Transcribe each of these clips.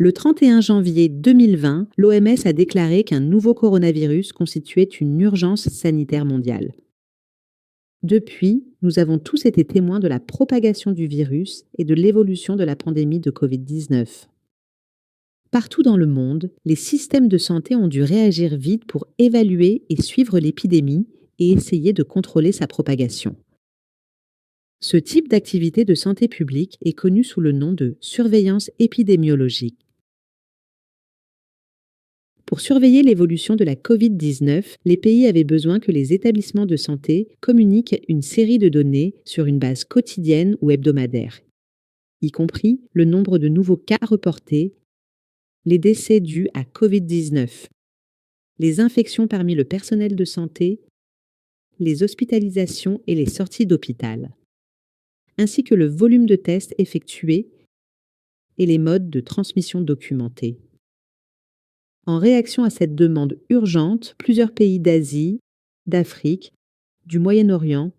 Le 31 janvier 2020, l'OMS a déclaré qu'un nouveau coronavirus constituait une urgence sanitaire mondiale. Depuis, nous avons tous été témoins de la propagation du virus et de l'évolution de la pandémie de Covid-19. Partout dans le monde, les systèmes de santé ont dû réagir vite pour évaluer et suivre l'épidémie et essayer de contrôler sa propagation. Ce type d'activité de santé publique est connu sous le nom de surveillance épidémiologique. Pour surveiller l'évolution de la Covid-19, les pays avaient besoin que les établissements de santé communiquent une série de données sur une base quotidienne ou hebdomadaire, y compris le nombre de nouveaux cas reportés, les décès dus à Covid-19, les infections parmi le personnel de santé, les hospitalisations et les sorties d'hôpital, ainsi que le volume de tests effectués et les modes de transmission documentés. En réaction à cette demande urgente, plusieurs pays d'Asie, d'Afrique, du Moyen-Orient,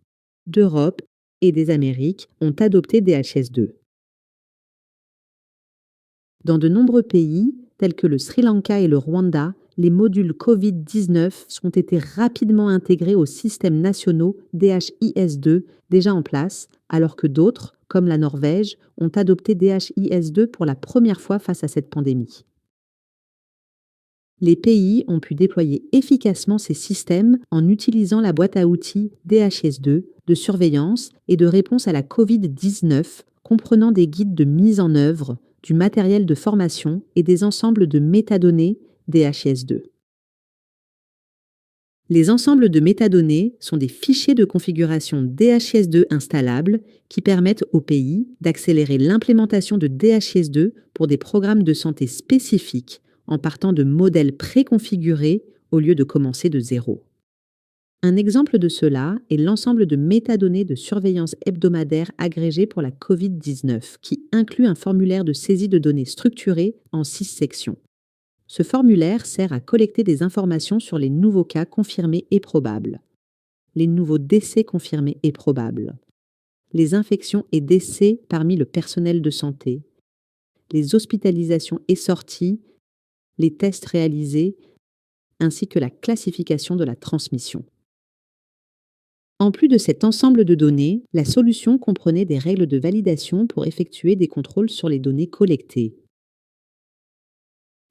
d'Europe et des Amériques ont adopté DHS2. Dans de nombreux pays, tels que le Sri Lanka et le Rwanda, les modules Covid-19 ont été rapidement intégrés aux systèmes nationaux DHIS2 déjà en place, alors que d'autres, comme la Norvège, ont adopté DHIS2 pour la première fois face à cette pandémie. Les pays ont pu déployer efficacement ces systèmes en utilisant la boîte à outils DHIS2 de surveillance et de réponse à la Covid-19, comprenant des guides de mise en œuvre, du matériel de formation et des ensembles de métadonnées DHIS2. Les ensembles de métadonnées sont des fichiers de configuration DHIS2 installables qui permettent aux pays d'accélérer l'implémentation de DHIS2 pour des programmes de santé spécifiques en partant de modèles préconfigurés au lieu de commencer de zéro. Un exemple de cela est l'ensemble de métadonnées de surveillance hebdomadaire agrégées pour la Covid-19, qui inclut un formulaire de saisie de données structuré en 6 sections. Ce formulaire sert à collecter des informations sur les nouveaux cas confirmés et probables, les nouveaux décès confirmés et probables, les infections et décès parmi le personnel de santé, les hospitalisations et sorties, les tests réalisés, ainsi que la classification de la transmission. En plus de cet ensemble de données, la solution comprenait des règles de validation pour effectuer des contrôles sur les données collectées.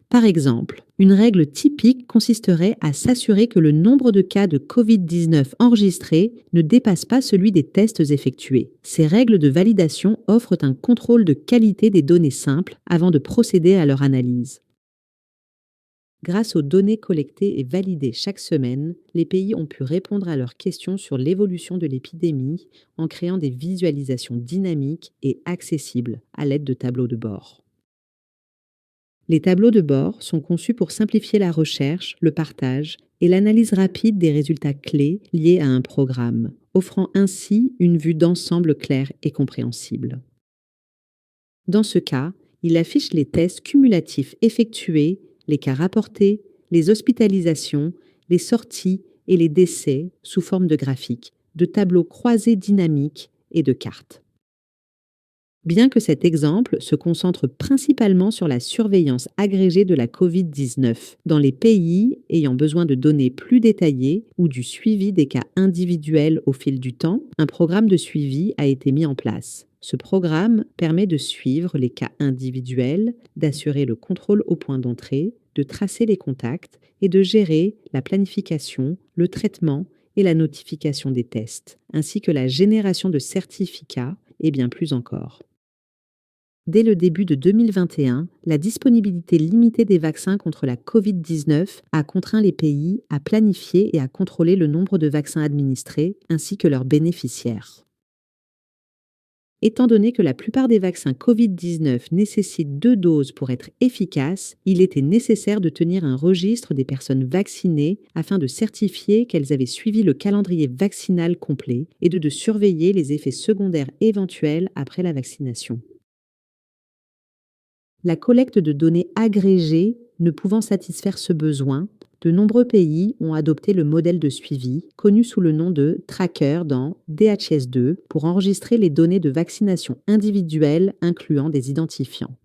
Par exemple, une règle typique consisterait à s'assurer que le nombre de cas de Covid-19 enregistrés ne dépasse pas celui des tests effectués. Ces règles de validation offrent un contrôle de qualité des données simples avant de procéder à leur analyse. Grâce aux données collectées et validées chaque semaine, les pays ont pu répondre à leurs questions sur l'évolution de l'épidémie en créant des visualisations dynamiques et accessibles à l'aide de tableaux de bord. Les tableaux de bord sont conçus pour simplifier la recherche, le partage et l'analyse rapide des résultats clés liés à un programme, offrant ainsi une vue d'ensemble claire et compréhensible. Dans ce cas, il affiche les tests cumulatifs effectués, les cas rapportés, les hospitalisations, les sorties et les décès sous forme de graphiques, de tableaux croisés dynamiques et de cartes. Bien que cet exemple se concentre principalement sur la surveillance agrégée de la Covid-19 dans les pays ayant besoin de données plus détaillées ou du suivi des cas individuels au fil du temps, un programme de suivi a été mis en place. Ce programme permet de suivre les cas individuels, d'assurer le contrôle au point d'entrée, de tracer les contacts et de gérer la planification, le traitement et la notification des tests, ainsi que la génération de certificats et bien plus encore. Dès le début de 2021, la disponibilité limitée des vaccins contre la Covid-19 a contraint les pays à planifier et à contrôler le nombre de vaccins administrés ainsi que leurs bénéficiaires. Étant donné que la plupart des vaccins Covid-19 nécessitent 2 doses pour être efficaces, il était nécessaire de tenir un registre des personnes vaccinées afin de certifier qu'elles avaient suivi le calendrier vaccinal complet et de surveiller les effets secondaires éventuels après la vaccination. La collecte de données agrégées ne pouvant satisfaire ce besoin, de nombreux pays ont adopté le modèle de suivi, connu sous le nom de tracker dans DHIS2, pour enregistrer les données de vaccination individuelles incluant des identifiants.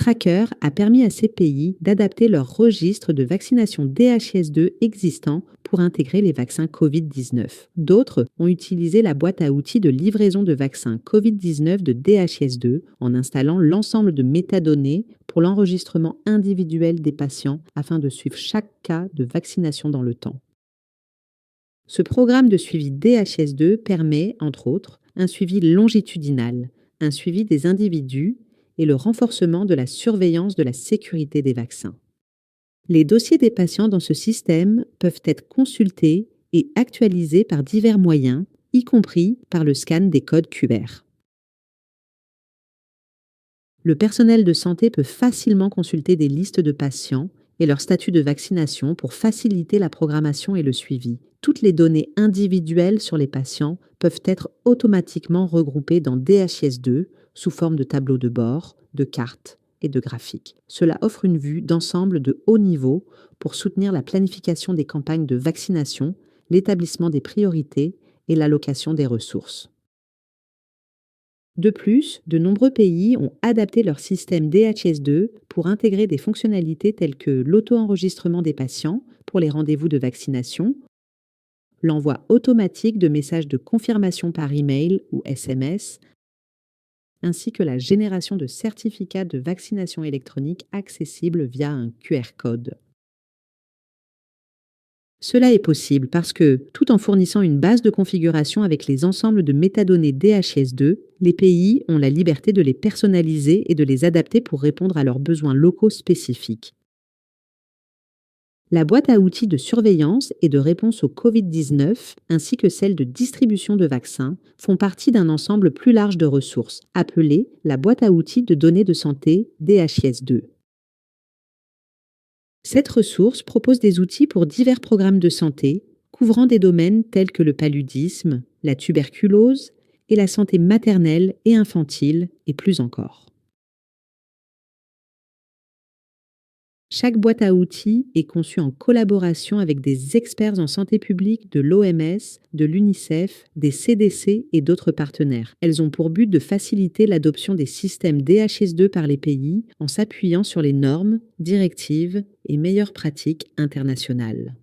Tracker a permis à ces pays d'adapter leur registre de vaccination DHIS2 existant pour intégrer les vaccins Covid-19. D'autres ont utilisé la boîte à outils de livraison de vaccins Covid-19 de DHIS2 en installant l'ensemble de métadonnées pour l'enregistrement individuel des patients afin de suivre chaque cas de vaccination dans le temps. Ce programme de suivi DHIS2 permet, entre autres, un suivi longitudinal, un suivi des individus et le renforcement de la surveillance de la sécurité des vaccins. Les dossiers des patients dans ce système peuvent être consultés et actualisés par divers moyens, y compris par le scan des codes QR. Le personnel de santé peut facilement consulter des listes de patients et leur statut de vaccination pour faciliter la programmation et le suivi. Toutes les données individuelles sur les patients peuvent être automatiquement regroupées dans DHIS2 sous forme de tableaux de bord, de cartes et de graphiques. Cela offre une vue d'ensemble de haut niveau pour soutenir la planification des campagnes de vaccination, l'établissement des priorités et l'allocation des ressources. De plus, de nombreux pays ont adapté leur système DHIS2 pour intégrer des fonctionnalités telles que l'auto-enregistrement des patients pour les rendez-vous de vaccination, l'envoi automatique de messages de confirmation par email ou SMS, ainsi que la génération de certificats de vaccination électronique accessibles via un QR code. Cela est possible parce que, tout en fournissant une base de configuration avec les ensembles de métadonnées DHIS2, les pays ont la liberté de les personnaliser et de les adapter pour répondre à leurs besoins locaux spécifiques. La boîte à outils de surveillance et de réponse au Covid-19, ainsi que celle de distribution de vaccins, font partie d'un ensemble plus large de ressources, appelée la boîte à outils de données de santé DHIS2. Cette ressource propose des outils pour divers programmes de santé, couvrant des domaines tels que le paludisme, la tuberculose et la santé maternelle et infantile, et plus encore. Chaque boîte à outils est conçue en collaboration avec des experts en santé publique de l'OMS, de l'UNICEF, des CDC et d'autres partenaires. Elles ont pour but de faciliter l'adoption des systèmes DHIS2 par les pays en s'appuyant sur les normes, directives et meilleures pratiques internationales.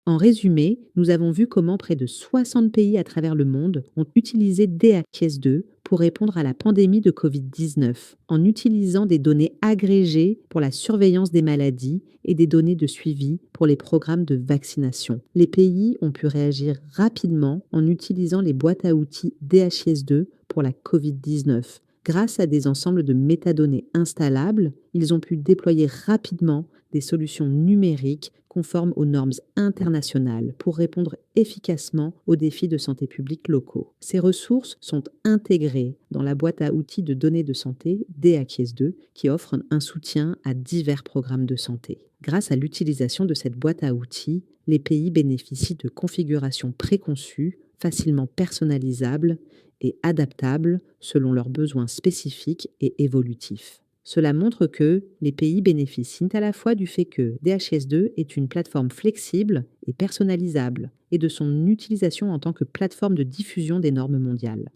En résumé, nous avons vu comment près de 60 pays à travers le monde ont utilisé DHIS2 pour répondre à la pandémie de Covid-19, en utilisant des données agrégées pour la surveillance des maladies et des données de suivi pour les programmes de vaccination. Les pays ont pu réagir rapidement en utilisant les boîtes à outils DHIS2 pour la Covid-19. Grâce à des ensembles de métadonnées installables, ils ont pu déployer rapidement des solutions numériques conformes aux normes internationales pour répondre efficacement aux défis de santé publique locaux. Ces ressources sont intégrées dans la boîte à outils de données de santé DHIS2 qui offre un soutien à divers programmes de santé. Grâce à l'utilisation de cette boîte à outils, les pays bénéficient de configurations préconçues, facilement personnalisables et adaptables selon leurs besoins spécifiques et évolutifs. Cela montre que les pays bénéficient à la fois du fait que DHIS2 est une plateforme flexible et personnalisable et de son utilisation en tant que plateforme de diffusion des normes mondiales.